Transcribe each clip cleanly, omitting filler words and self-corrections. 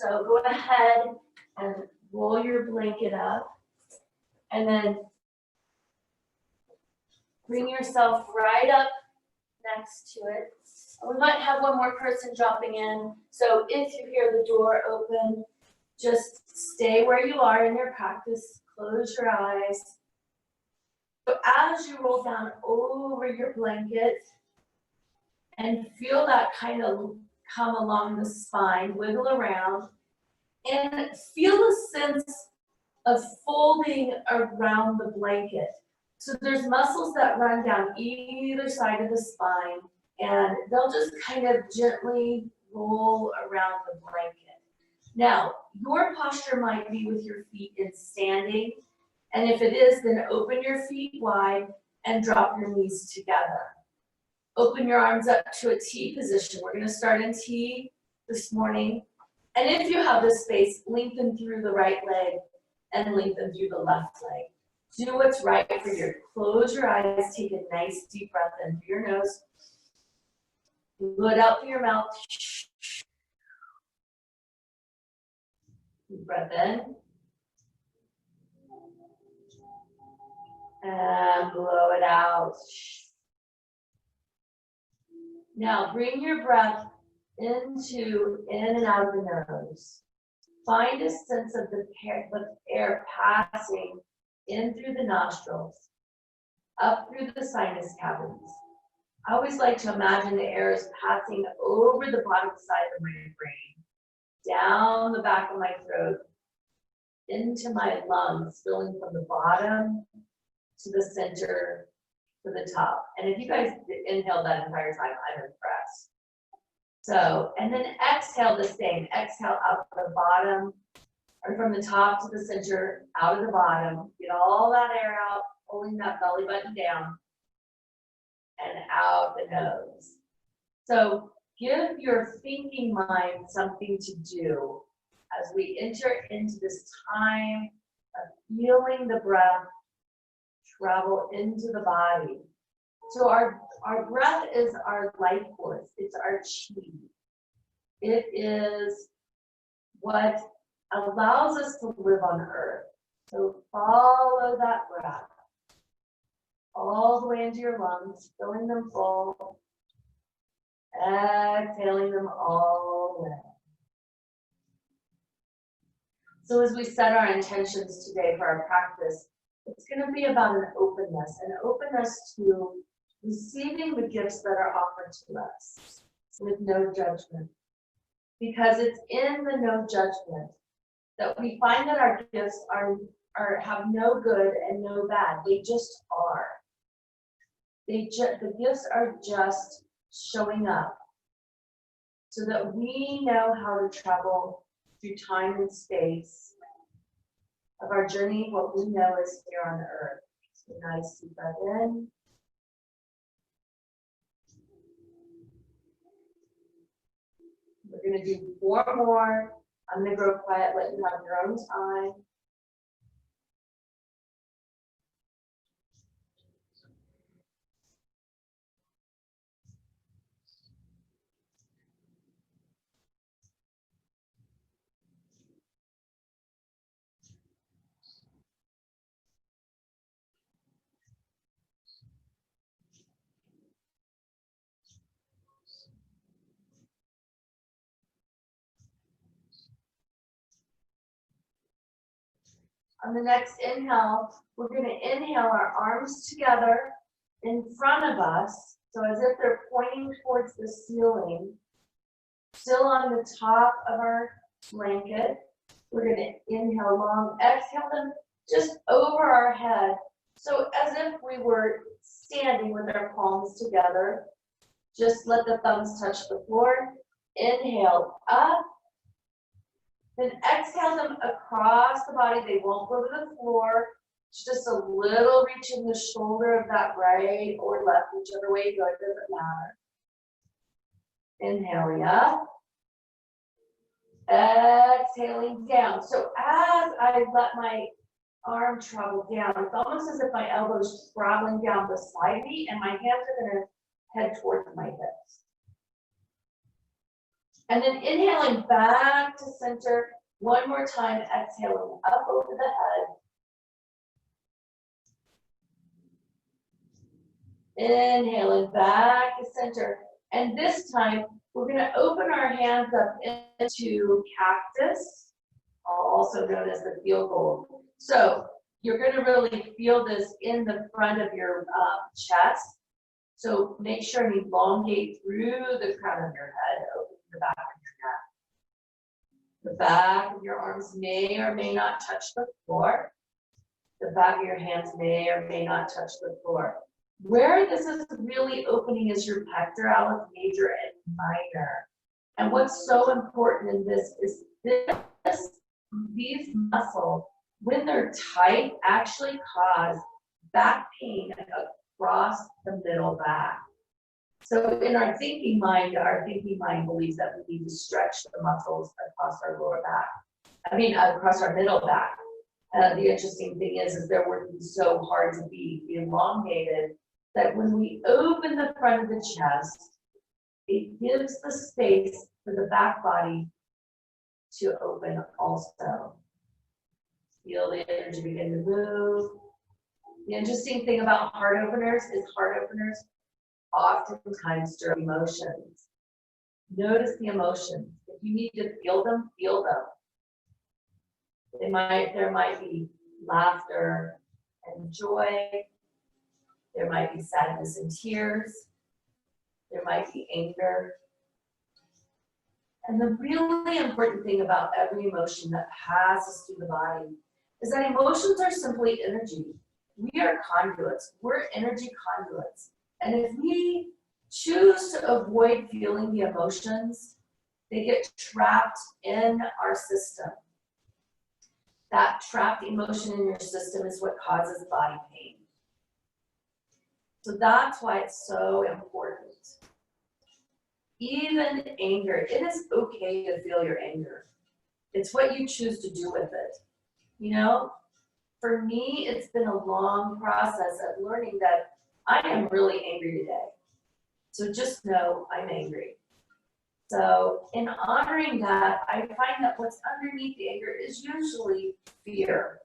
So go ahead and roll your blanket up, and then bring yourself right up next to it. We might have one more person dropping in. So if you hear the door open, just stay where you are in your practice. Close your eyes. So as you roll down over your blanket and feel that kind of come along the spine, wiggle around, and feel the sense of folding around the blanket. So there's muscles that run down either side of the spine, and they'll just kind of gently roll around the blanket. Now, your posture might be with your feet in standing, and if it is, then open your feet wide and drop your knees together. Open your arms up to a T position. We're going to start in T this morning. And if you have the space, lengthen through the right leg and lengthen through the left leg. Do what's right for you. Close your eyes. Take a nice deep breath in through your nose. Blow it out through your mouth. Deep breath in. And blow it out. Now bring your breath in and out of the nose. Find a sense of the air passing in through the nostrils, up through the sinus cavities. I always like to imagine the air is passing over the bottom side of my brain, down the back of my throat, into my lungs, filling from the bottom to the center to the top. And if you guys inhaled that entire time, I'm impressed. So, and then exhale the same. Exhale out the bottom, or from the top to the center, out of the bottom. Get all that air out, pulling that belly button down, and out the nose. So give your thinking mind something to do as we enter into this time of feeling the breath travel into the body. So our breath is our life force. It's our chi. It is what allows us to live on earth. So follow that breath all the way into your lungs, filling them full, exhaling them all away. So as we set our intentions today for our practice, it's going to be about an openness to receiving the gifts that are offered to us with no judgment. Because it's in the no judgment that we find that our gifts have no good and no bad. They just are. The gifts are just showing up so that we know how to travel through time and space of our journey, what we know is here on earth. So nice deep breath in. We're going to do 4 more. I'm going to go quiet, let you have your own time. On the next inhale, we're going to inhale our arms together in front of us, so as if they're pointing towards the ceiling, still on the top of our blanket. We're going to inhale long, exhale them just over our head, so as if we were standing with our palms together. Just let the thumbs touch the floor. Inhale up. Then exhale them across the body. They won't go to the floor. It's just a little reach in the shoulder of that right or left, whichever way you go, it doesn't matter. Inhaling up. Exhaling down. So as I let my arm travel down, it's almost as if my elbow's traveling down beside me and my hands are going to head towards my hips. And then inhaling back to center. One more time, exhaling up over the head. Inhaling back to center. And this time, we're going to open our hands up into cactus, also known as the feel goal. So you're going to really feel this in the front of your chest. So make sure and elongate through the crown of your head, open the back of your neck. The back of your arms may or may not touch the floor. The back of your hands may or may not touch the floor. Where this is really opening is your pectoralis major and minor. And what's so important in this is these muscles, when they're tight, actually cause back pain across the middle back. So in our thinking mind believes that we need to stretch the muscles across our lower back. Across our middle back. The interesting thing is they're working so hard to be elongated that when we open the front of the chest, it gives the space for the back body to open also. Feel the energy begin to move. The interesting thing about heart openers is heart openers oftentimes stir emotions. Notice the emotions. If you need to feel them, feel them. There might be laughter and joy. There might be sadness and tears. There might be anger. And the really important thing about every emotion that passes through the body is that emotions are simply energy. We are conduits. We're energy conduits. And if we choose to avoid feeling the emotions, they get trapped in our system. That trapped emotion in your system is what causes body pain. So that's why it's so important. Even anger, it is okay to feel your anger. It's what you choose to do with it. You know, for me, it's been a long process of learning that I am really angry today. So just know I'm angry. So in honoring that, I find that what's underneath the anger is usually fear.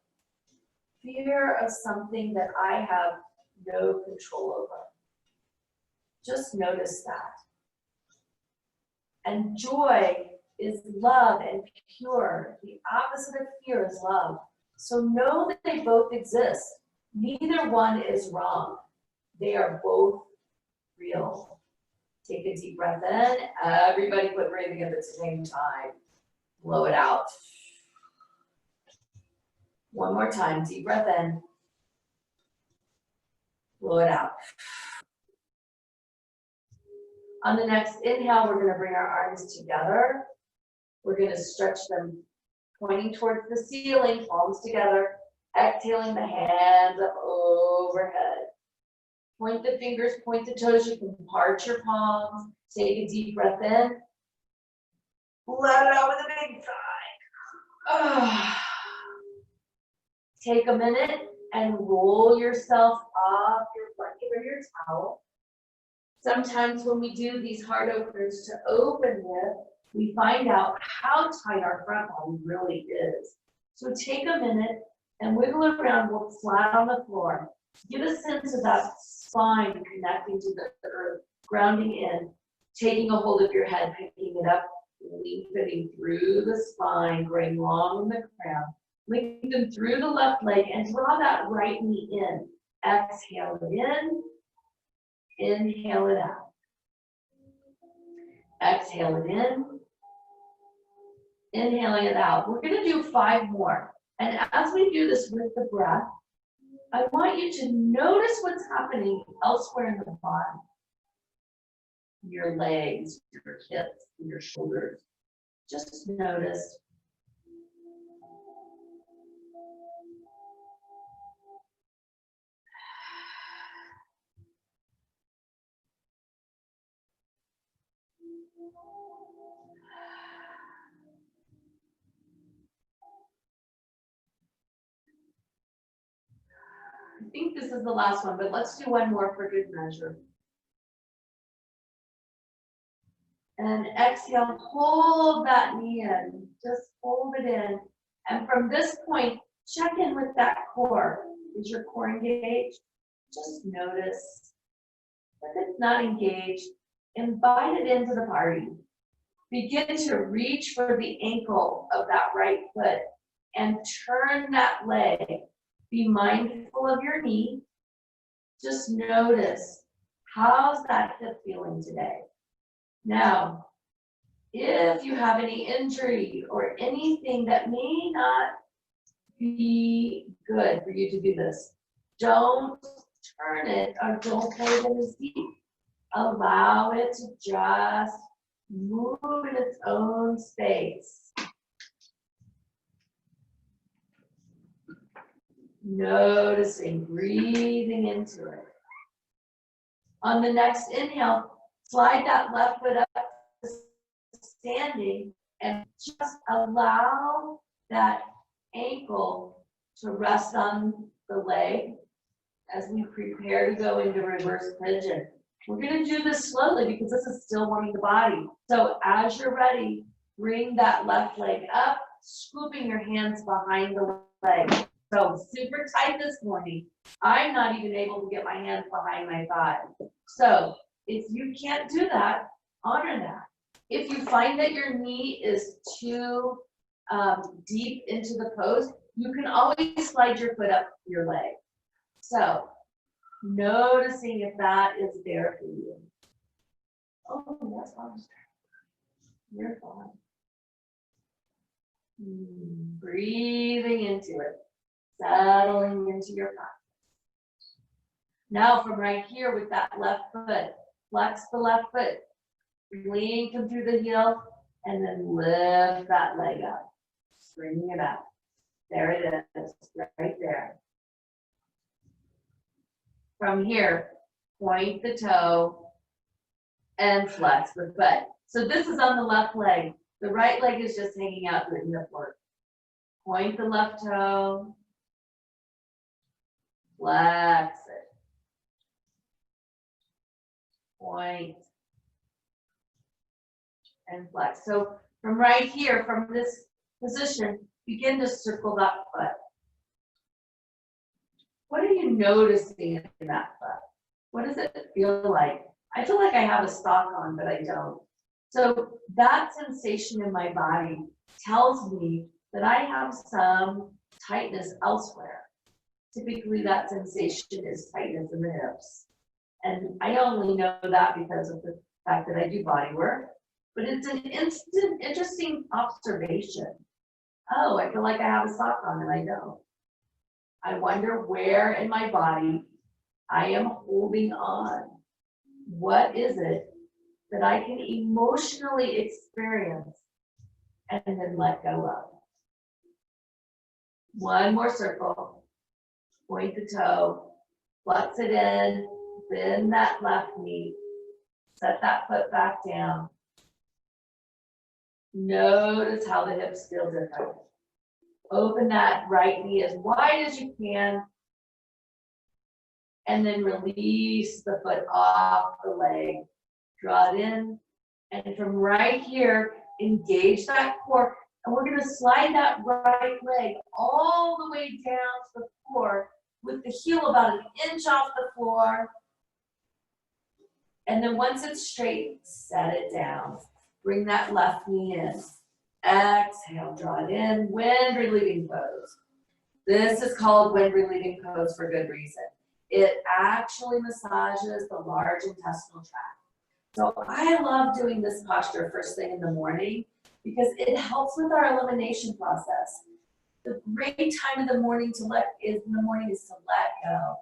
Fear of something that I have no control over. Just notice that. And joy is love and pure. The opposite of fear is love. So know that they both exist. Neither one is wrong. They are both real. Take a deep breath in. Everybody quit breathing at the same time. Blow it out. One more time. Deep breath in. Blow it out. On the next inhale, we're going to bring our arms together. We're going to stretch them pointing towards the ceiling, palms together. Exhaling the hands up overhead. Point the fingers, point the toes. You can part your palms. Take a deep breath in. Let it out with a big sigh. Take a minute and roll yourself off your blanket or your towel. Sometimes when we do these heart openers to open with, we find out how tight our front body really is. So take a minute and wiggle around, look flat on the floor. Get a sense of that spine connecting to the earth, grounding in, taking a hold of your head, picking it up, lengthening through the spine, growing long in the crown. Lengthen through the left leg and draw that right knee in. Exhale it in. Inhale it out. Exhale it in. Inhaling it out. We're going to do 5 more. And as we do this with the breath, I want you to notice what's happening elsewhere in the body. Your legs, your hips, your shoulders. Just notice. I think this is the last one, but let's do one more for good measure. And exhale, hold that knee in, just hold it in. And from this point, check in with that core. Is your core engaged? Just notice. If it's not engaged, invite it into the party. Begin to reach for the ankle of that right foot and turn that leg. Be mindful of your knee. Just notice, how's that hip feeling today? Now, if you have any injury or anything that may not be good for you to do this, don't turn it or don't play it as deep. Allow it to just move in its own space. Noticing, breathing into it. On the next inhale, slide that left foot up to standing and just allow that ankle to rest on the leg as we prepare to go into reverse pigeon. We're going to do this slowly because this is still warming the body. So as you're ready, bring that left leg up, scooping your hands behind the leg. So super tight this morning. I'm not even able to get my hands behind my thigh. So if you can't do that, honor that. If you find that your knee is too deep into the pose, you can always slide your foot up your leg. So noticing if that is there for you. Oh, that's fine. You're fine. Breathing into it. Settling into your practice. Now from right here with that left foot, flex the left foot, link them through the heel, and then lift that leg up, bringing it up. There it is, right there. From here, point the toe and flex the foot. So this is on the left leg. The right leg is just hanging out doing the work. Point the left toe. Flex it. Point and flex. So from right here, from this position, begin to circle that foot. What are you noticing in that foot? What does it feel like? I feel like I have a sock on, but I don't. So that sensation in my body tells me that I have some tightness elsewhere. Typically that sensation is tightness in the hips. And I only know that because of the fact that I do body work, but it's an interesting observation. Oh, I feel like I have a sock on and I don't. I wonder where in my body I am holding on. What is it that I can emotionally experience and then let go of? One more circle. Point the toe, flex it in, bend that left knee, set that foot back down. Notice how the hips feel different. Open that right knee as wide as you can, and then release the foot off the leg. Draw it in, and from right here, engage that core, and we're going to slide that right leg all the way down to the floor with the heel about an inch off the floor. And then once it's straight, set it down. Bring that left knee in. Exhale, draw it in, wind relieving pose. This is called wind relieving pose for good reason. It actually massages the large intestinal tract. So I love doing this posture first thing in the morning because it helps with our elimination process. The great time of the morning is to let go.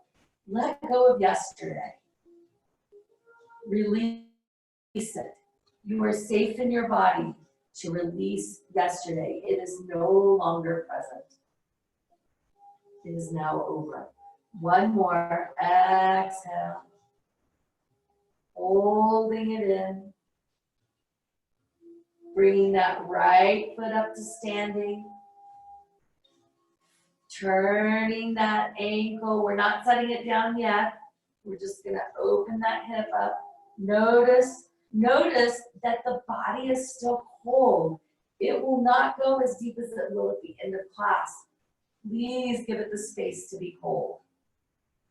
Let go of yesterday. Release it. You are safe in your body to release yesterday. It is no longer present. It is now over. One more. Exhale. Holding it in. Bringing that right foot up to standing. Turning that ankle. We're not setting it down yet. We're just going to open that hip up. Notice Notice that the body is still cold. It will not go as deep as it will at the end of class. Please give it the space to be cold.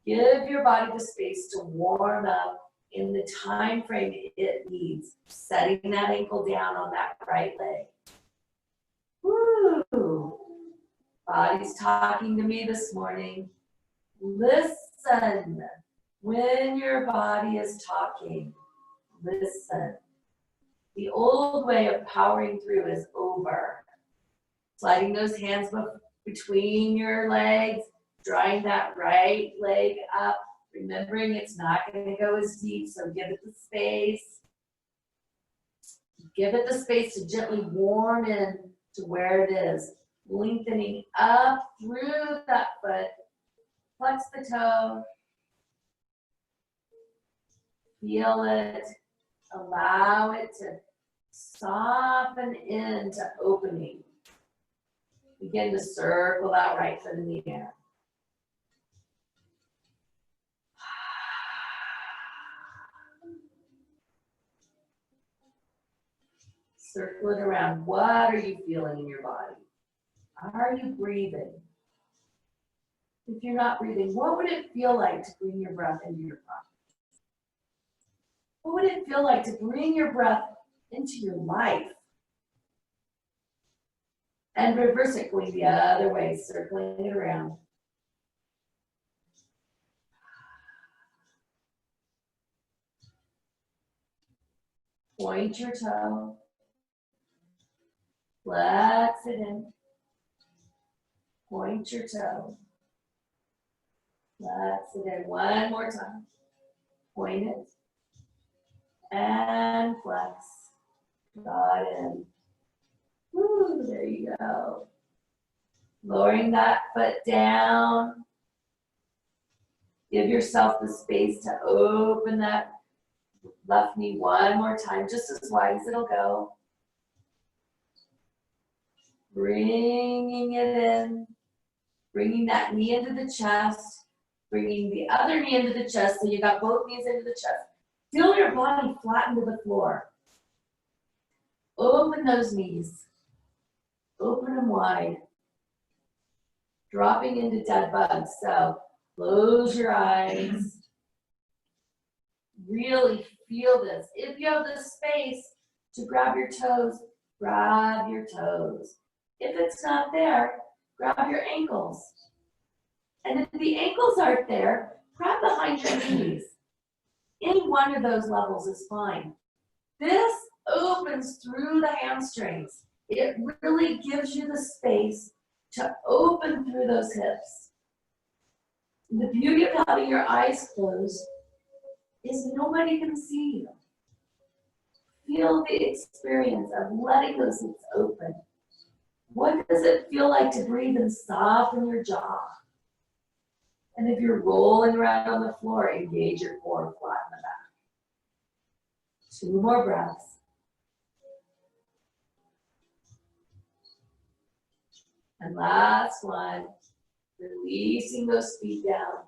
Give your body the space to warm up in the time frame it needs. Setting that ankle down on that right leg. Woo! Body's talking to me this morning. Listen. When your body is talking, listen. The old way of powering through is over. Sliding those hands between your legs, drawing that right leg up, remembering it's not going to go as deep, so give it the space. Give it the space to gently warm in to where it is. Lengthening up through that foot. Flex the toe. Feel it. Allow it to soften into opening. Begin to circle that right foot in the air. Circle it around. What are you feeling in your body? Are you breathing? If you're not breathing, what would it feel like to bring your breath into your body? What would it feel like to bring your breath into your life? And reverse it, going the other way, circling it around. Point your toe. Flex it in. Point your toe. Flex it in. One more time. Point it. And flex. Draw it in. Woo, there you go. Lowering that foot down. Give yourself the space to open that left knee one more time, just as wide as it'll go. Bringing it in. Bringing that knee into the chest. Bringing the other knee into the chest, so you got both knees into the chest. Feel your body flatten to the floor. Open those knees. Open them wide. Dropping into dead bugs. So close your eyes. Really feel this. If you have the space to grab your toes, grab your toes. If it's not there, grab your ankles. And if the ankles aren't there, grab behind your knees. Any one of those levels is fine. This opens through the hamstrings. It really gives you the space to open through those hips. And the beauty of having your eyes closed is nobody can see you. Feel the experience of letting those hips open. What does it feel like to breathe and soften your jaw? And if you're rolling around on the floor, engage your core, flatten the back. 2 more breaths. And last one, releasing those feet down.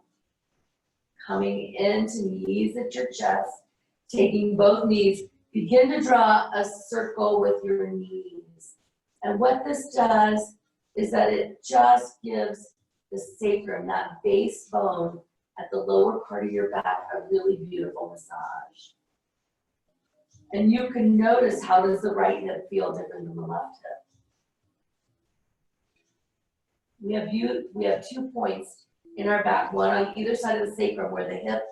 Coming into knees at your chest, taking both knees. Begin to draw a circle with your knees. And what this does is that it just gives the sacrum, that base bone at the lower part of your back, a really beautiful massage. And you can notice, how does the right hip feel different than the left hip? We have 2 points in our back, one on either side of the sacrum where the hip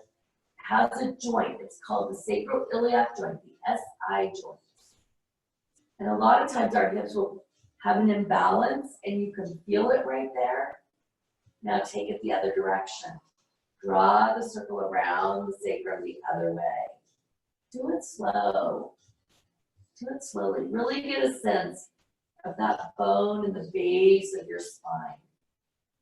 has a joint. It's called the sacroiliac joint, the SI joint. And a lot of times our hips will have an imbalance, and you can feel it right there. Now take it the other direction. Draw the circle around the sacrum the other way. Do it slow. Do it slowly. Really get a sense of that bone in the base of your spine.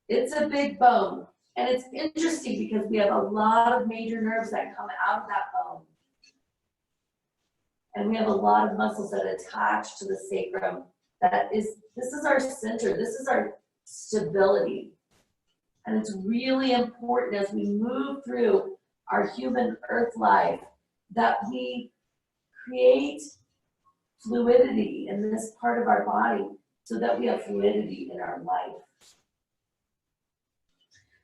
It's a big bone. And it's interesting because we have a lot of major nerves that come out of that bone. And we have a lot of muscles that attach to the sacrum. This is our center. This is our stability. And it's really important as we move through our human earth life that we create fluidity in this part of our body so that we have fluidity in our life.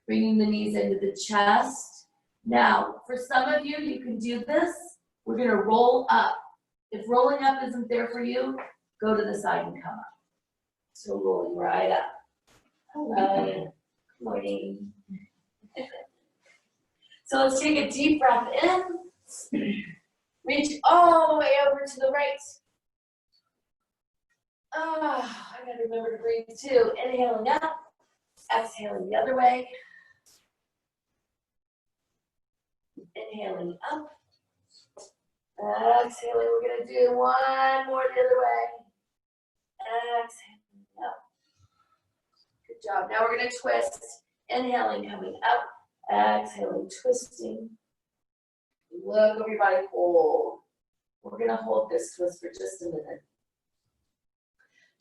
Bringing the knees into the chest. Now, for some of you, you can do this. We're gonna roll up. If rolling up isn't there for you, go to the side and come up. So rolling right up. Hello, morning. So let's take a deep breath in. Reach all the way over to the right. I gotta remember to breathe too. Inhaling up, exhaling the other way. Inhaling up. Exhaling, we're gonna do one more the other way. Exhaling up. Good job. Now we're gonna twist. Inhaling, coming up. Exhaling, twisting. Look over your body, hold. We're gonna hold this twist for just a minute.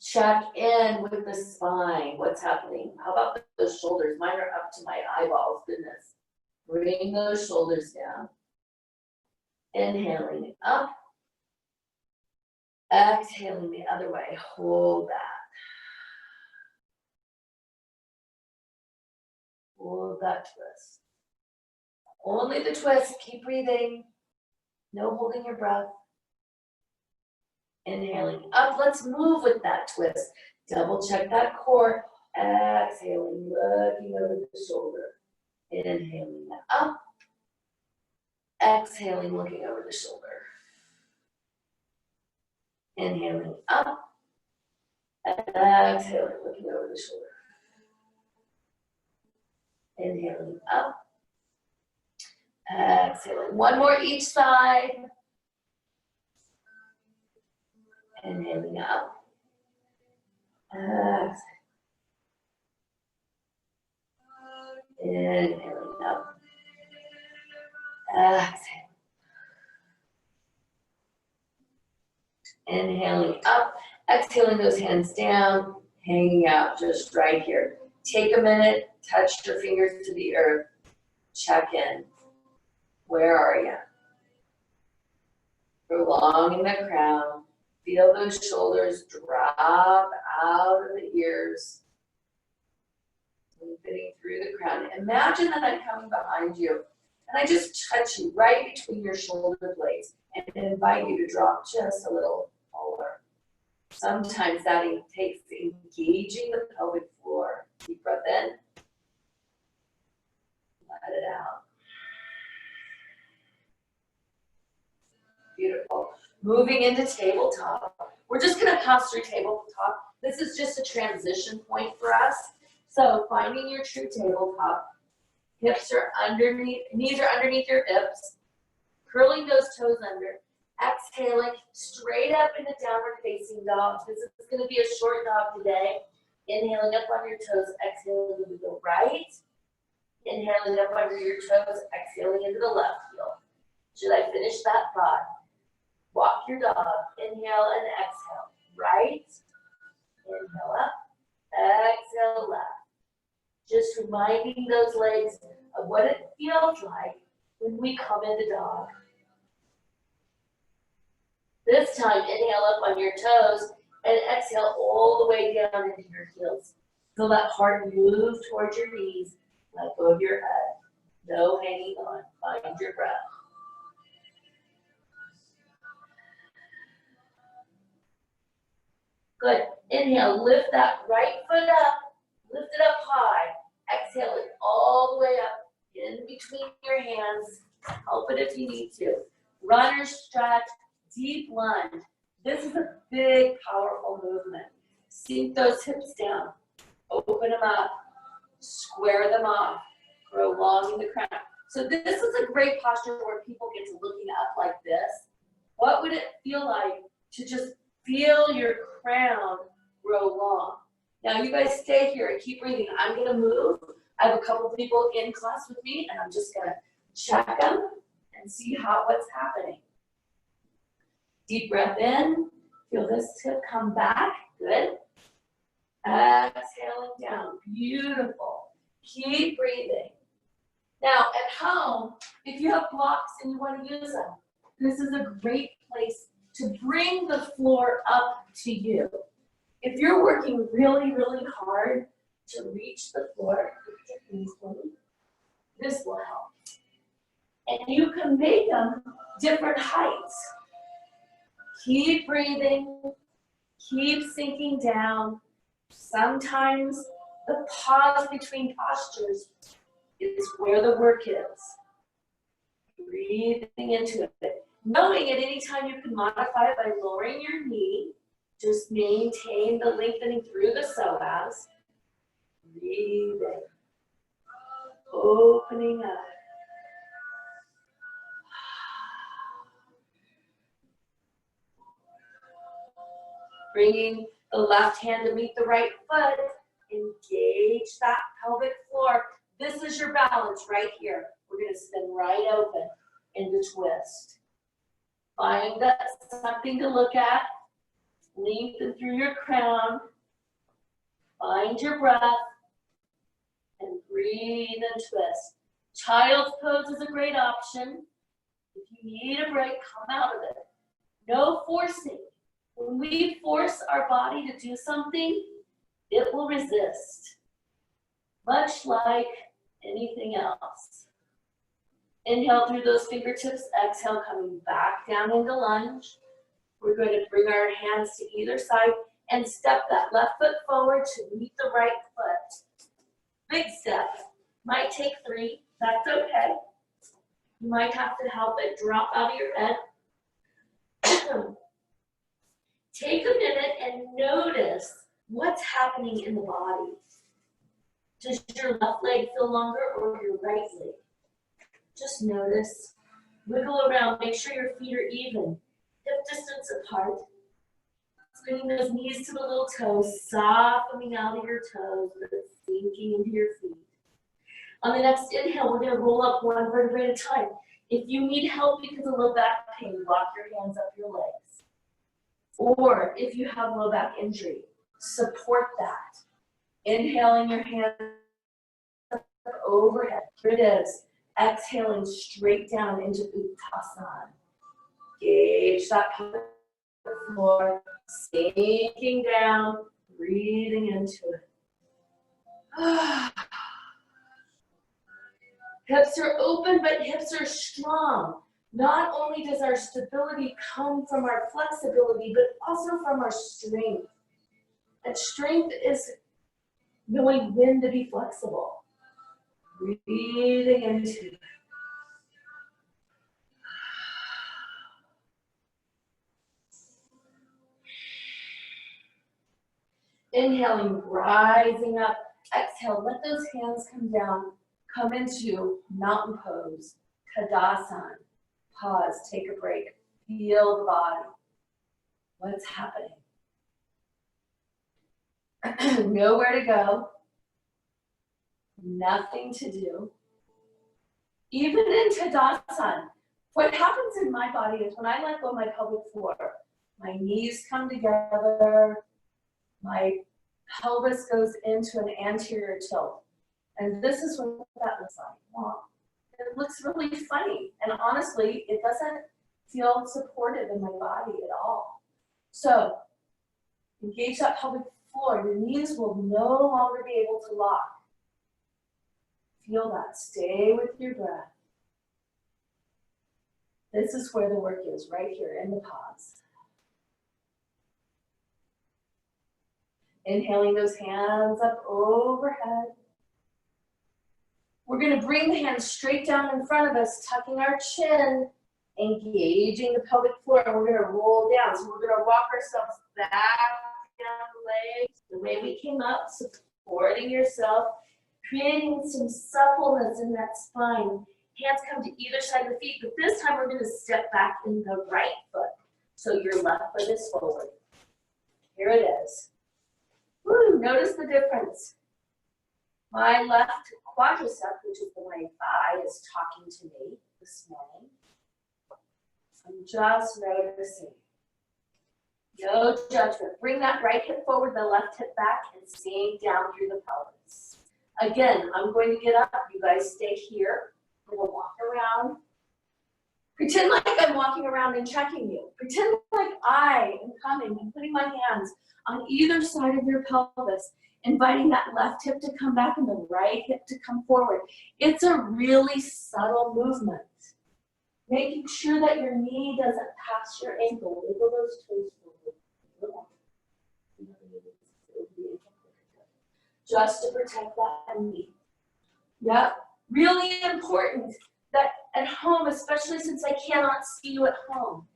Check in with the spine. What's happening? How about those shoulders? Mine are up to my eyeballs, goodness. Bring those shoulders down. Inhaling up. Exhaling the other way. Hold that. Hold that twist. Only the twist. Keep breathing. No holding your breath. Inhaling up. Let's move with that twist. Double check that core. Exhaling, looking over the shoulder. Inhaling up. Exhaling, looking over the shoulder. Inhaling up. Exhaling, looking over the shoulder. Inhaling up. Exhaling. One more each side. Inhaling up. Exhaling. Inhaling up. Exhaling. Inhaling up. Exhaling those hands down. Hanging out just right here. Take a minute. Touch your fingers to the earth. Check in. Where are you? Prolonging the crown. Feel those shoulders drop out of the ears. Fitting through the crown. Imagine that I'm coming behind you and I just touch you right between your shoulder blades and invite you to drop just a little lower. Sometimes that takes engaging the pelvic floor. Deep breath in. Let it out. Beautiful. Moving into tabletop. We're just going to pass through tabletop. This is just a transition point for us. So finding your true tabletop. Hips are underneath, knees are underneath your hips. Curling those toes under. Exhaling straight up into downward facing dog. This is going to be a short dog today. Inhaling up on your toes, exhaling into the right. Inhaling up under your toes, exhaling into the left heel. Should I finish that thought? Walk your dog. Inhale and exhale. Right. Inhale up. Exhale left. Just reminding those legs of what it feels like when we come into dog. This time, inhale up on your toes and exhale all the way down into your heels. Feel that heart move towards your knees. Let go of your head. No hanging on. Find your breath. Good. Inhale, lift that right foot up. Lift it up high. Exhale it all the way up in between your hands. Help it if you need to. Runner stretch, deep lunge. This is a big, powerful movement. Sink those hips down. Open them up. Square them off. Grow long in the crown. So this is a great posture where people get to looking up like this. What would it feel like to just feel your crown grow long? Now you guys stay here and keep breathing. I'm gonna move. I have a couple people in class with me and I'm just gonna check them and see what's happening. Deep breath in. Feel this hip come back. Good. Exhaling down. Beautiful. Keep breathing. Now at home, if you have blocks and you want to use them, this is a great place to bring the floor up to you. If you're working really, really hard to reach the floor, this will help. And you can make them different heights. Keep breathing, keep sinking down. Sometimes the pause between postures is where the work is. Breathing into it. Knowing at any time you can modify it by lowering your knee. Just maintain the lengthening through the psoas. Breathing. Opening up. Bringing the left hand to meet the right foot. Engage that pelvic floor. This is your balance right here. We're going to spin right open into twist. Find that something to look at. Lengthen through your crown. Find your breath. And breathe and twist. Child's pose is a great option. If you need a break, come out of it. No forcing. When we force our body to do something, it will resist. Much like anything else. Inhale through those fingertips. Exhale, coming back down into lunge. We're going to bring our hands to either side and step that left foot forward to meet the right foot. Big step. Might take 3. That's okay. You might have to help it drop out of your head. Take a minute and notice what's happening in the body. Does your left leg feel longer or your right leg? Just notice. Wiggle around. Make sure your feet are even. Hip distance apart. Bringing those knees to the little toes, softening out of your toes, but sinking into your feet. On the next inhale, we're going to roll up one vertebrae at a time. If you need help because of low back pain, lock your hands up your legs. Or if you have low back injury, support that. Inhaling your hands up overhead. Here it is. Exhaling straight down into Uttanasana. Gauge that pelvic floor, sinking down, breathing into it. Hips are open, but hips are strong. Not only does our stability come from our flexibility, but also from our strength. And strength is knowing when to be flexible. Breathing into it. Inhaling, rising up. Exhale, let those hands come down. Come into mountain pose, Tadasana. Pause, take a break. Feel the body. What's happening? Nowhere to go. Nothing to do. Even in Tadasana, what happens in my body is when I let go of my pelvic floor, my knees come together, my pelvis goes into an anterior tilt. And this is what that looks like. Well, it looks really funny. And honestly, it doesn't feel supportive in my body at all. So, engage that pelvic floor. Your knees will no longer be able to lock. Feel that. Stay with your breath. This is where the work is, right here in the pause. Inhaling those hands up overhead. We're going to bring the hands straight down in front of us, tucking our chin, engaging the pelvic floor, and we're going to roll down. So we're going to walk ourselves back down the legs, the way we came up, supporting yourself, creating some suppleness in that spine. Hands come to either side of the feet, but this time we're going to step back in the right foot. So your left foot is forward. Here it is. Woo, notice the difference. My left quadricep, which is the right thigh, is talking to me this morning. I'm just noticing. No judgment. Bring that right hip forward, the left hip back, and sink down through the pelvis. Again, I'm going to get up. You guys stay here. We're going to walk around. Pretend like I'm walking around and checking you. Pretend like I am coming and putting my hands on either side of your pelvis, inviting that left hip to come back and the right hip to come forward. It's a really subtle movement. Making sure that your knee doesn't pass your ankle. Wiggle those toes forward. Just to protect that knee. Yep, really important that at home, especially since I cannot see you at home,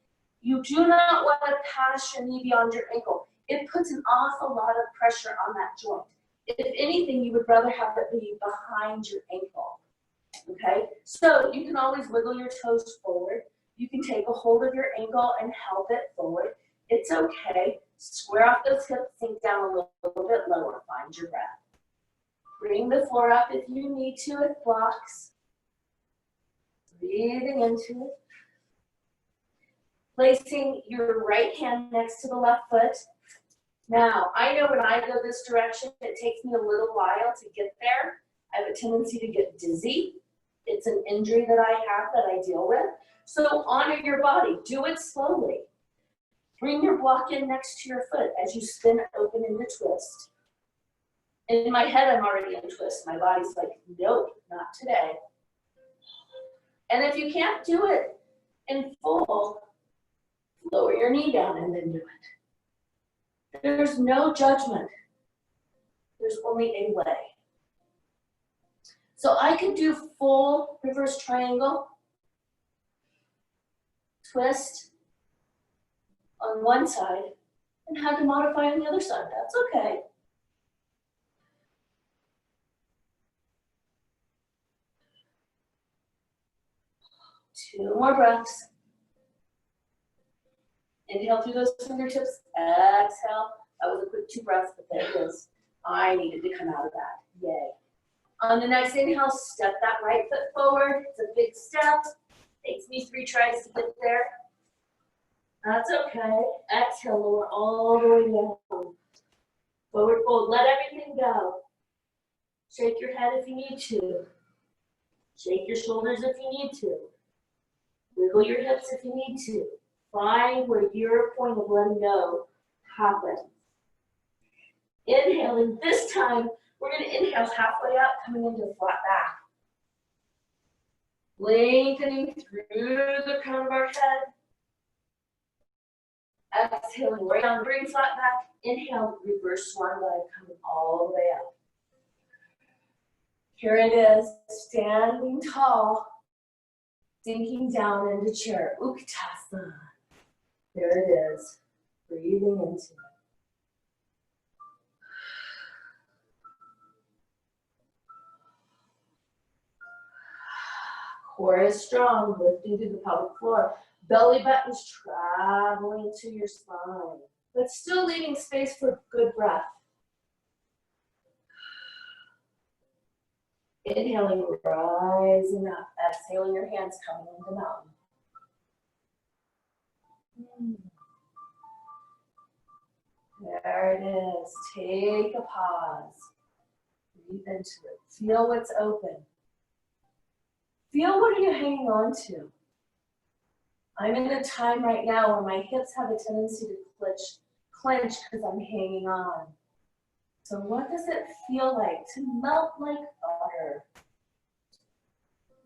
you do not want to pass your knee beyond your ankle. It puts an awful lot of pressure on that joint. If anything, you would rather have it be behind your ankle. Okay, so you can always wiggle your toes forward. You can take a hold of your ankle and help it forward. It's okay. Square off those hips, sink down a little bit lower. Find your breath. Bring the floor up if you need to with blocks. Breathing into it. Placing your right hand next to the left foot. Now, I know when I go this direction, it takes me a little while to get there. I have a tendency to get dizzy. It's an injury that I have that I deal with. So honor your body. Do it slowly. Bring your block in next to your foot as you spin open into twist. In my head, I'm already in twist. My body's like, nope, not today. And if you can't do it in full, lower your knee down and then do it. There's no judgment. There's only a way. So I can do full reverse triangle, twist on one side, and have to modify on the other side. That's okay. Two more breaths. Inhale through those fingertips. Exhale. That was a quick 2 breaths, but there it is. I needed to come out of that. Yay. On the next inhale, step that right foot forward. It's a big step. Takes me 3 tries to get there. That's okay. Exhale, lower all the way down. Forward fold. Let everything go. Shake your head if you need to. Shake your shoulders if you need to. Wiggle your hips if you need to. Find where your point of letting go happens. Inhaling this time, we're going to inhale halfway up, coming into a flat back. Lengthening through the crown of our head. Exhaling right down, bring flat back. Inhale, reverse swan dive, coming all the way up. Here it is, standing tall, sinking down into chair, Utkatasana. There it is, breathing into it. Core is strong, lifting through the pelvic floor. Belly button's traveling to your spine, but still leaving space for good breath. Inhaling, rising up. Exhaling, your hands coming into mountain. There it is. Take a pause. Breathe into it. Feel what's open. Feel what are you hanging on to. I'm in a time right now where my hips have a tendency to clench because I'm hanging on. So what does it feel like to melt like butter?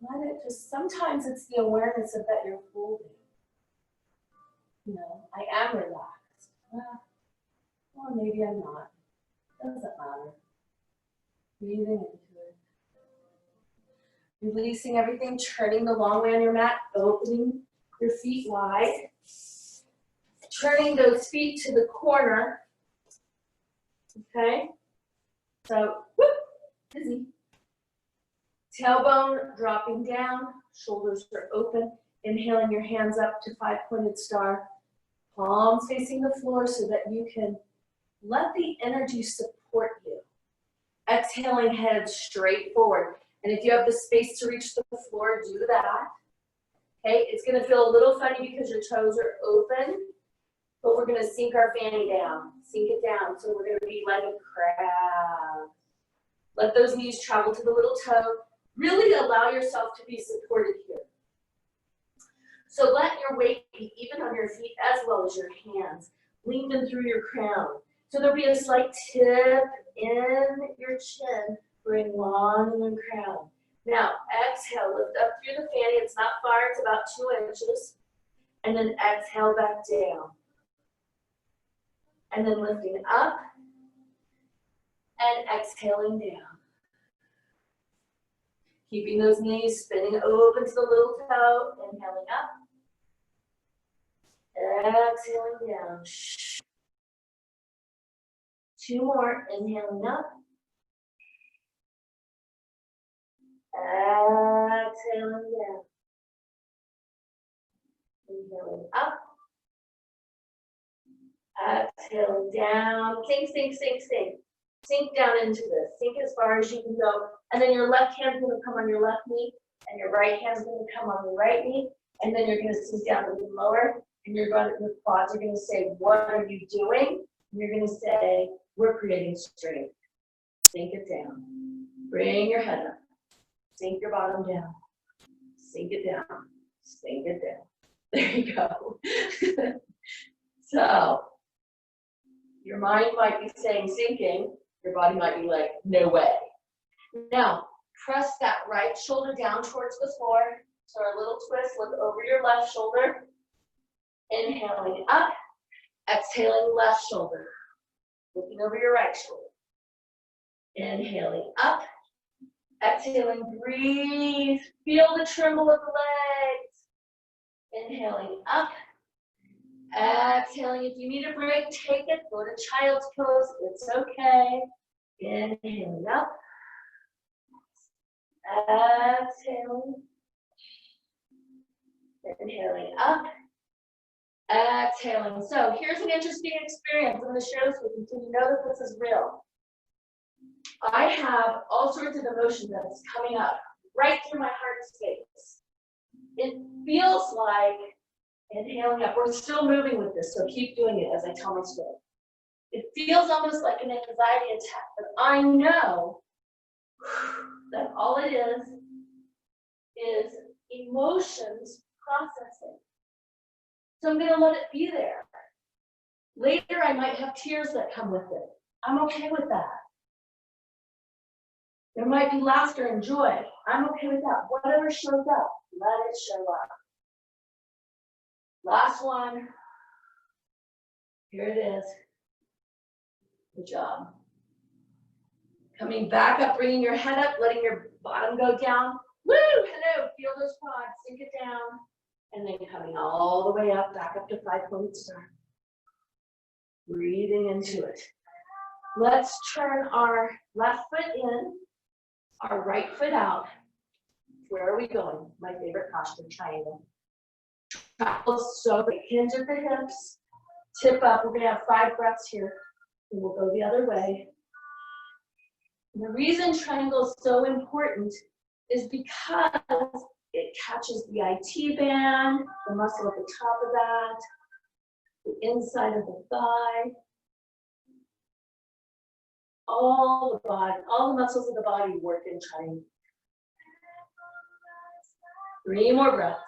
Let it just, sometimes it's the awareness of that you're folding. You know, I am relaxed. Or maybe I'm not. Doesn't matter. Breathing into it. Releasing everything, turning the long way on your mat, opening your feet wide. Turning those feet to the corner. Okay? So, whoop, dizzy. Tailbone dropping down, shoulders are open. Inhaling your hands up to 5-pointed star. Palms facing the floor so that you can let the energy support you. Exhaling, head straight forward. And if you have the space to reach the floor, do that. Okay, it's gonna feel a little funny because your toes are open, but we're gonna sink our fanny down. Sink it down, so we're gonna be like a crab. Let those knees travel to the little toe. Really allow yourself to be supported here. So let your weight be even on your feet as well as your hands. Lean them through your crown. So there'll be a slight tip in your chin. Bring long in the crown. Now exhale, lift up through the fanny. It's not far, it's about 2 inches. And then exhale back down. And then lifting up and exhaling down. Keeping those knees spinning open to the little toe. Inhaling up. Exhaling down. 2 more. Inhaling up. Exhaling down. Inhaling up. Exhaling down. Sink, sink, sink, sink. Sink down into this. Sink as far as you can go. And then your left hand's going to come on your left knee. And your right hand's going to come on your right knee. And then you're going to sink down a little lower. And you're going to, the quads are going to say, what are you doing? And you're going to say, we're creating strength. Sink it down. Bring your head up. Sink your bottom down. Sink it down. Sink it down. There you go. So, your mind might be saying sinking. Your body might be like, no way. Now, press that right shoulder down towards the floor. So our little twist, look over your left shoulder. Inhaling up. Exhaling left shoulder. Looking over your right shoulder. Inhaling up. Exhaling, breathe. Feel the tremble of the legs. Inhaling up. Exhaling. If you need a break, take it. Go to child's pose. It's okay. Inhaling up. Exhaling. Inhaling up. Exhaling. So here's an interesting experience. I'm going to share this with you so you know that this is real. I have all sorts of emotion that is coming up right through my heart space. It feels like inhaling up. We're still moving with this, so keep doing it as I tell my story. It feels almost like an anxiety attack, but I know that all it is emotions processing. So I'm going to let it be there. Later, I might have tears that come with it. I'm okay with that. There might be laughter and joy. I'm okay with that. Whatever shows up, let it show up. Last one. Here it is. Good job. Coming back up, bringing your head up, letting your bottom go down. Woo! Hello. Feel those quads. Sink it down. And then coming all the way up, back up to 5-pointed star. Breathing into it. Let's turn our left foot in, our right foot out. Where are we going? My favorite posture, triangle. Triangle, so hinge at the hips, tip up. We're going to have 5 breaths here, and we'll go the other way. And the reason triangle is so important is because it catches the IT band, the muscle at the top of that, the inside of the thigh, all the body, all the muscles of the body work in triangle. 3 more breaths.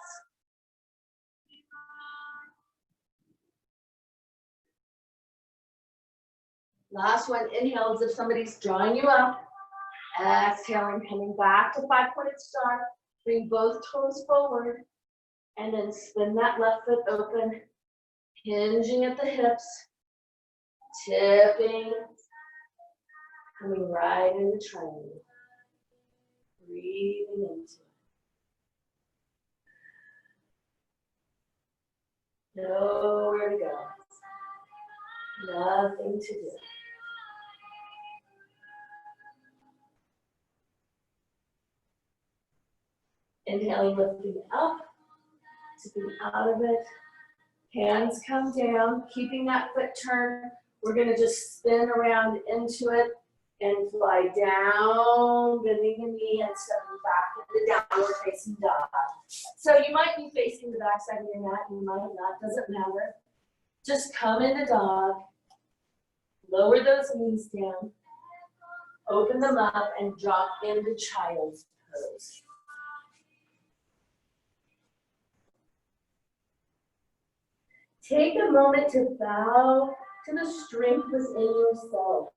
Last one, inhale as if somebody's drawing you up. Exhaling, coming back to 5-pointed star. Bring both toes forward. And then spin that left foot open. Hinging at the hips. Tipping. Coming right into triangle. Breathing into it. Nowhere to go. Nothing to do. Inhaling, lifting up, tipping out of it. Hands come down, keeping that foot turned. We're going to just spin around into it and fly down, bending the knee and stepping back into downward facing dog. So you might be facing the back side of your mat, you might not, doesn't matter. Just come into dog, lower those knees down, open them up, and drop into child's pose. Take a moment to bow to the strength within yourself.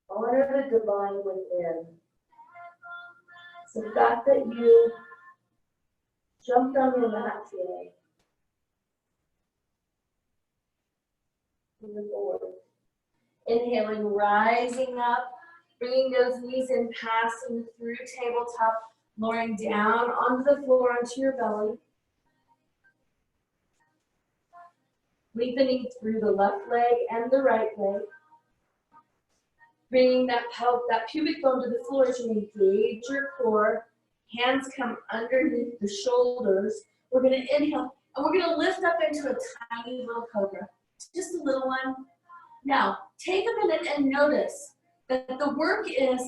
Honor the divine within. The fact that you jumped on your mat today. Moving forward. Inhaling, rising up, bringing those knees in, passing through tabletop, lowering down onto the floor, onto your belly. Lengthening through the left leg and the right leg. Bringing that pubic bone to the floor to engage your core. Hands come underneath the shoulders. We're going to inhale, and we're going to lift up into a tiny little cobra. Just a little one. Now, take a minute and notice that the work is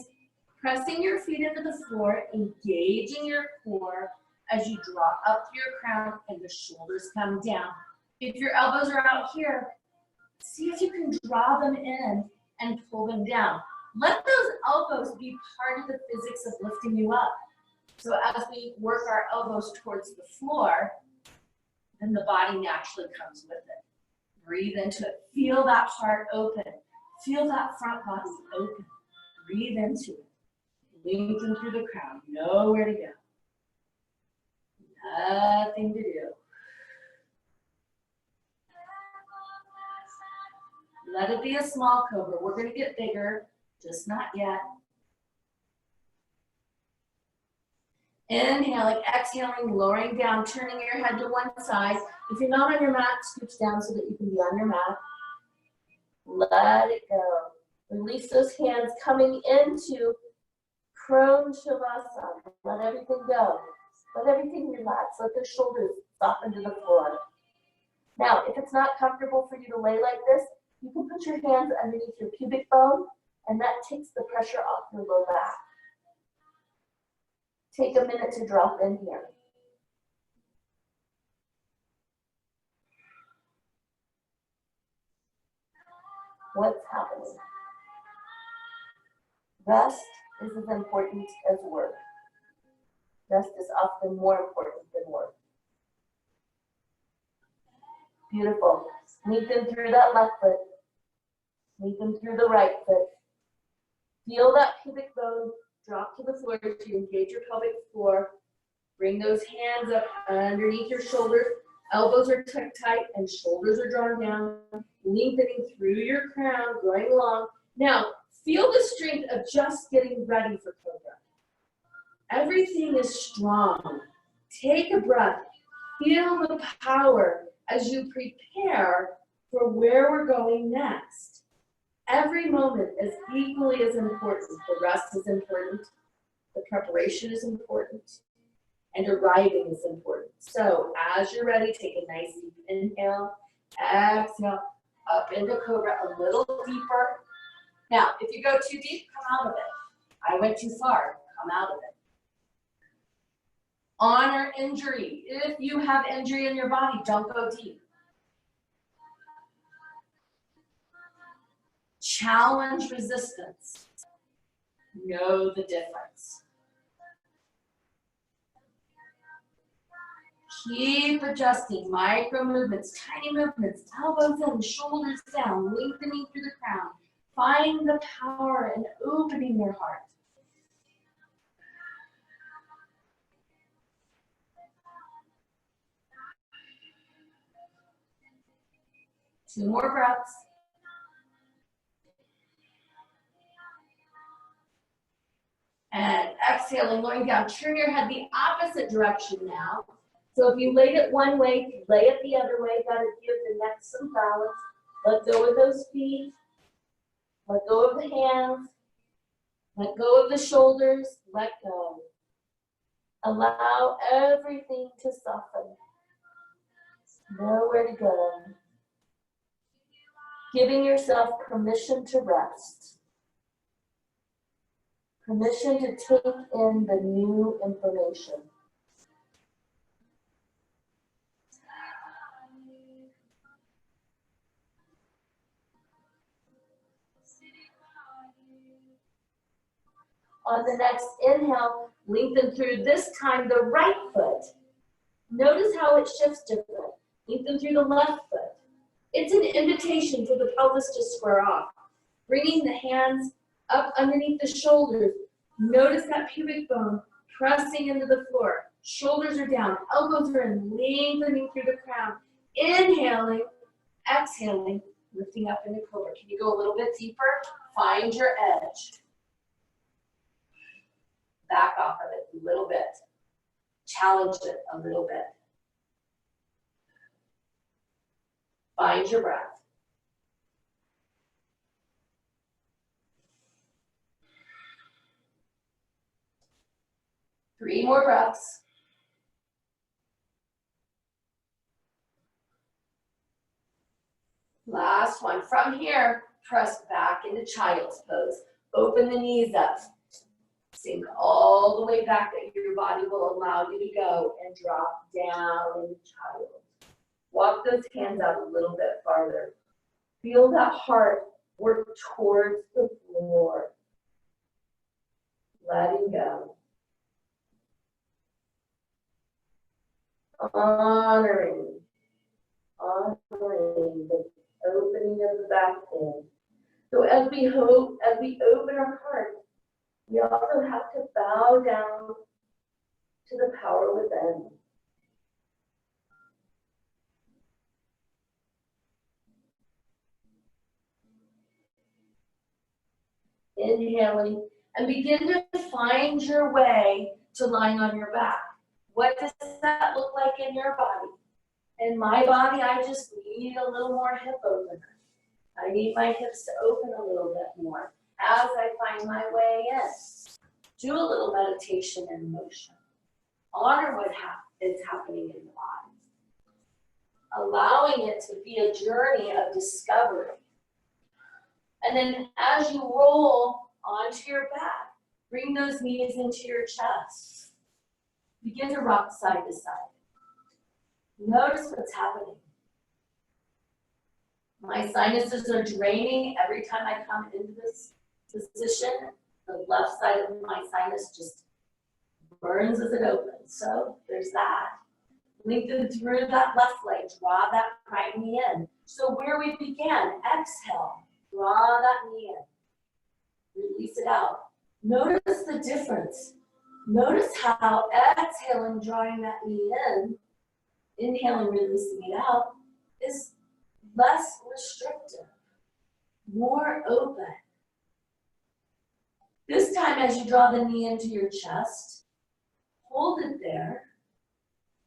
pressing your feet into the floor, engaging your core as you draw up to your crown and the shoulders come down. If your elbows are out here, see if you can draw them in and pull them down. Let those elbows be part of the physics of lifting you up. So as we work our elbows towards the floor, then the body naturally comes with it. Breathe into it. Feel that heart open. Feel that front body open. Breathe into it. Lengthen through the crown. Know where to go. Nothing to do. Let it be a small cobra. We're going to get bigger, just not yet. Inhaling, exhaling, lowering down, turning your head to one side. If you're not on your mat, scooch down so that you can be on your mat. Let it go. Release those hands coming into prone shavasana. Let everything go. Let everything relax. Let the shoulders soften to the floor. Now, if it's not comfortable for you to lay like this, you can put your hands underneath your pubic bone, and that takes the pressure off your low back. Take a minute to drop in here. What's happening? Rest is as important as work. Rest is often more important than work. Beautiful. Lengthen through that left foot. Lengthen through the right foot. Feel that pubic bone drop to the floor to engage your pelvic floor. Bring those hands up underneath your shoulders. Elbows are tucked tight and shoulders are drawn down. Lengthening through your crown, going long. Now, feel the strength of just getting ready for cobra. Everything is strong. Take a breath. Feel the power as you prepare for where we're going next. Every moment is equally as important. The rest is important. The preparation is important. And arriving is important. So as you're ready, take a nice deep inhale. Exhale. Up into cobra a little deeper. Now, if you go too deep, come out of it. I went too far. Come out of it. Honor injury. If you have injury in your body, don't go deep. Challenge resistance. Know the difference. Keep adjusting, micro movements, tiny movements, elbows in, shoulders down, lengthening through the crown. Find the power in opening your heart. Two more breaths. And exhaling, lowering down. Turn your head the opposite direction now. So if you laid it one way, lay it the other way. Got to give the neck some balance. Let go of those feet. Let go of the hands. Let go of the shoulders. Let go. Allow everything to soften. Know where to go. Giving yourself permission to rest. Permission to take in the new information. On the next inhale, lengthen through this time the right foot. Notice how it shifts different. Lengthen through the left foot. It's an invitation for the pelvis to square off. Bringing the hands up underneath the shoulders. Notice that pubic bone pressing into the floor. Shoulders are down, elbows are in, lengthening through the crown. Inhaling, exhaling, lifting up into cobra. Can you go a little bit deeper? Find your edge. Back off of it a little bit. Challenge it a little bit. Find your breath. Three more breaths. Last one. From here, press back into child's pose. Open the knees up. Sink all the way back that your body will allow you to go and drop down into child. Walk those hands out a little bit farther. Feel that heart work towards the floor. Letting go. Honoring the opening of the back end. So as we open our heart, we also have to bow down to the power within. Inhaling, and begin to find your way to lying on your back. What does that look like in your body? In my body, I just need a little more hip opener. I need my hips to open a little bit more as I find my way in. Do a little meditation and motion. Honor what is happening in the body. Allowing it to be a journey of discovery. And then as you roll onto your back, bring those knees into your chest. Begin to rock side to side. Notice what's happening. My sinuses are draining every time I come into this position. The left side of my sinus just burns as it opens. So there's that. Lengthen through that left leg. Draw that right knee in. So where we began, exhale. Draw that knee in. Release it out. Notice the difference. Notice how exhaling, drawing that knee in, inhaling, releasing it out, is less restrictive, more open. This time, as you draw the knee into your chest, hold it there,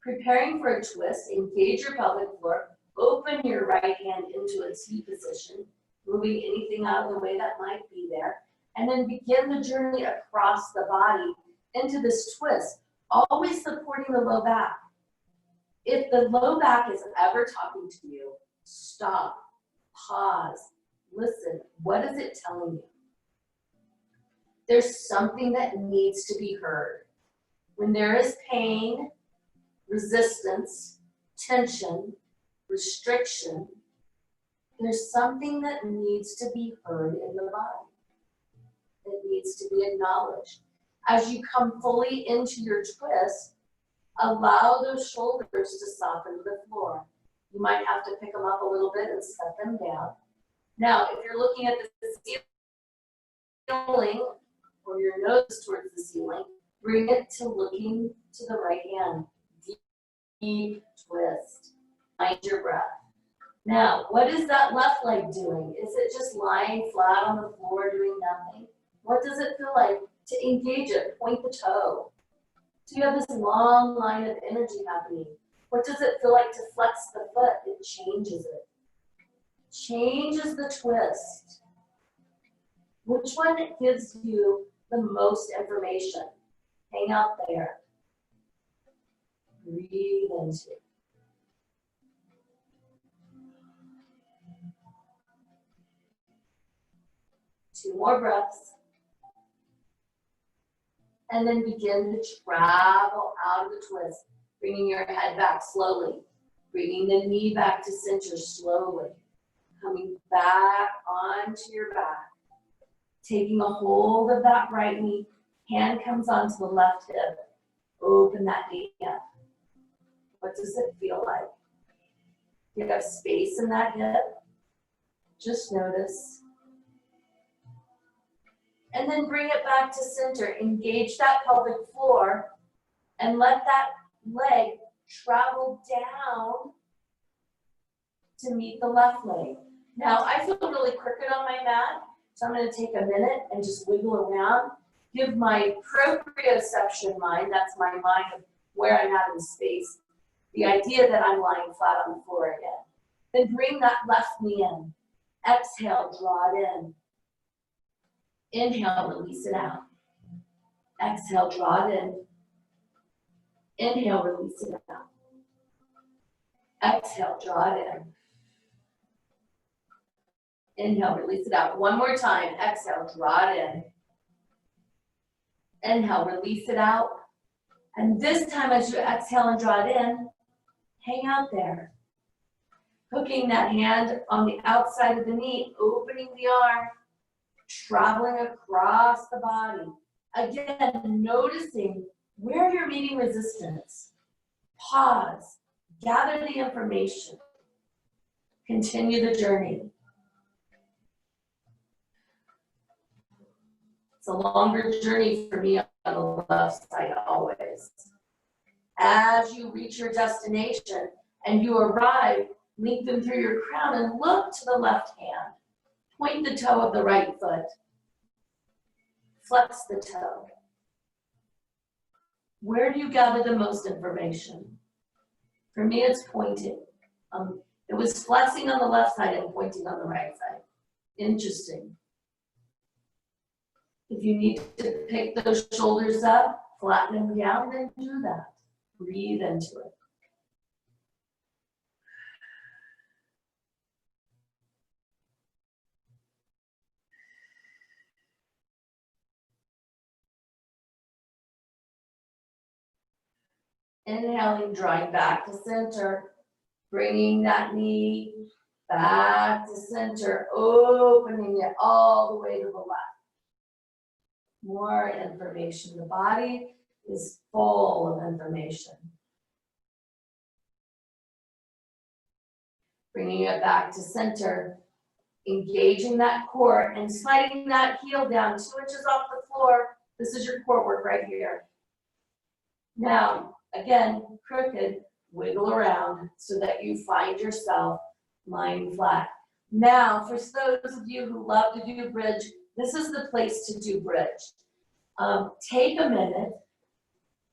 preparing for a twist. Engage your pelvic floor. Open your right hand into a T position, moving anything out of the way that might be there. And then begin the journey across the body into this twist, always supporting the low back. If the low back is ever talking to you, stop, pause, listen. What is it telling you? There's something that needs to be heard. When there is pain, resistance, tension, restriction, there's something that needs to be heard in the body. It needs to be acknowledged. As you come fully into your twist, allow those shoulders to soften to the floor. You might have to pick them up a little bit and set them down. Now, if you're looking at the ceiling or your nose towards the ceiling, bring it to looking to the right hand. Deep twist. Find your breath. Now, what is that left leg doing? Is it just lying flat on the floor doing nothing? What does it feel like to engage it? Point the toe. So you have this long line of energy happening. What does it feel like to flex the foot? It changes it. Changes the twist. Which one gives you the most information? Hang out there. Breathe into it. Two more breaths. And then begin to travel out of the twist, bringing your head back slowly, bringing the knee back to center slowly, coming back onto your back, taking a hold of that right knee, Hand comes onto the left hip. Open that knee up. What does it feel like? You have space in that hip. Just notice. And then bring it back to center. Engage that pelvic floor and let that leg travel down to meet the left leg. Now, I feel really crooked on my mat, so I'm going to take a minute and just wiggle around. Give my proprioception mind, that's my mind of where I'm at in space, the idea that I'm lying flat on the floor again. Then bring that left knee in. Exhale, draw it in. Inhale, release it out. Exhale, draw it in. Inhale, release it out. Exhale, draw it in. Inhale, release it out. One more time. Exhale, draw it in. Inhale, release it out. And this time as you exhale and draw it in, hang out there. Hooking that hand on the outside of the knee, opening the arm, traveling across the body. Again, noticing where you're meeting resistance. Pause, gather the information. Continue the journey. It's a longer journey for me on the left side always. As you reach your destination and you arrive, lengthen through your crown and look to the left hand. Point the toe of the right foot. Flex the toe. Where do you gather the most information? For me, it's pointing. It was flexing on the left side and pointing on the right side. Interesting. If you need to pick those shoulders up, flatten them down, then do that. Breathe into it. Inhaling, drawing back to center, bringing that knee back to center, opening it all the way to the left. More information. The body is full of information. Bringing it back to center, engaging that core and sliding that heel down 2 inches off the floor. This is your core work right here. Now, again, crooked, wiggle around so that you find yourself lying flat. Now, for those of you who love to do bridge, this is the place to do bridge. Take a minute.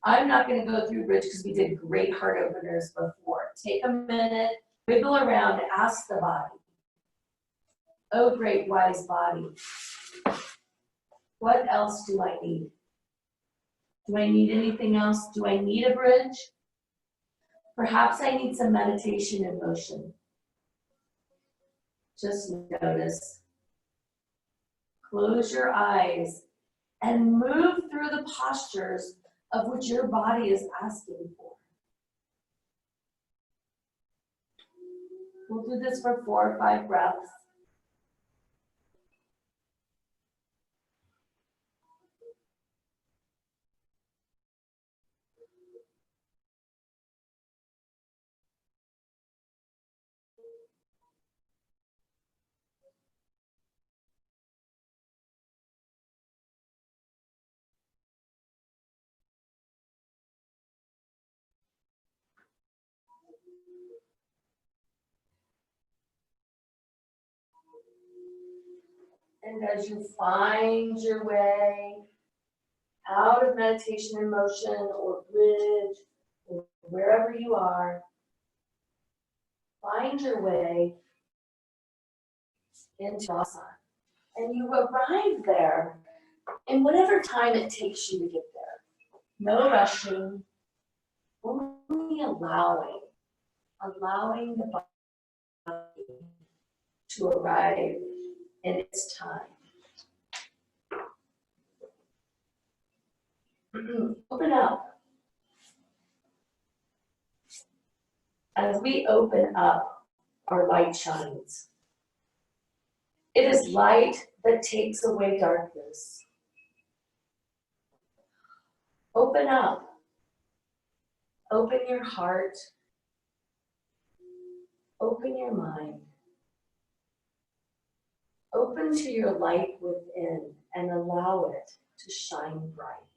I'm not going to go through bridge because we did great heart openers before. Take a minute, wiggle around, ask the body. Oh, great wise body. What else do I need? Do I need anything else? Do I need a bridge? Perhaps I need some meditation in motion. Just notice. Close your eyes and move through the postures of which your body is asking for. We'll do this for 4 or 5 breaths. And as you find your way out of meditation in motion or bridge, or wherever you are, find your way into asana. And you arrive there in whatever time it takes you to get there. No rushing, only allowing the body to arrive in its time. Open up. As we open up, our light shines. It is light that takes away darkness. Open up. Open your heart. Open your mind. Open to your light within and allow it to shine bright.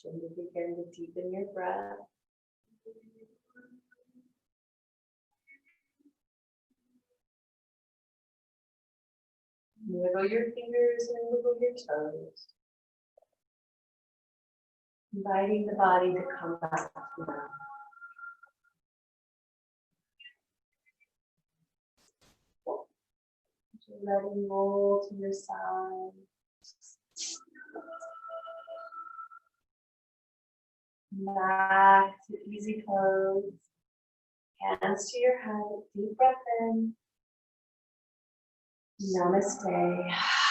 So you begin to deepen your breath. Wiggle your fingers and wiggle your toes. Inviting the body to come back now. Letting roll to your side. Back to easy pose. Hands to your head. Deep breath in. Namaste.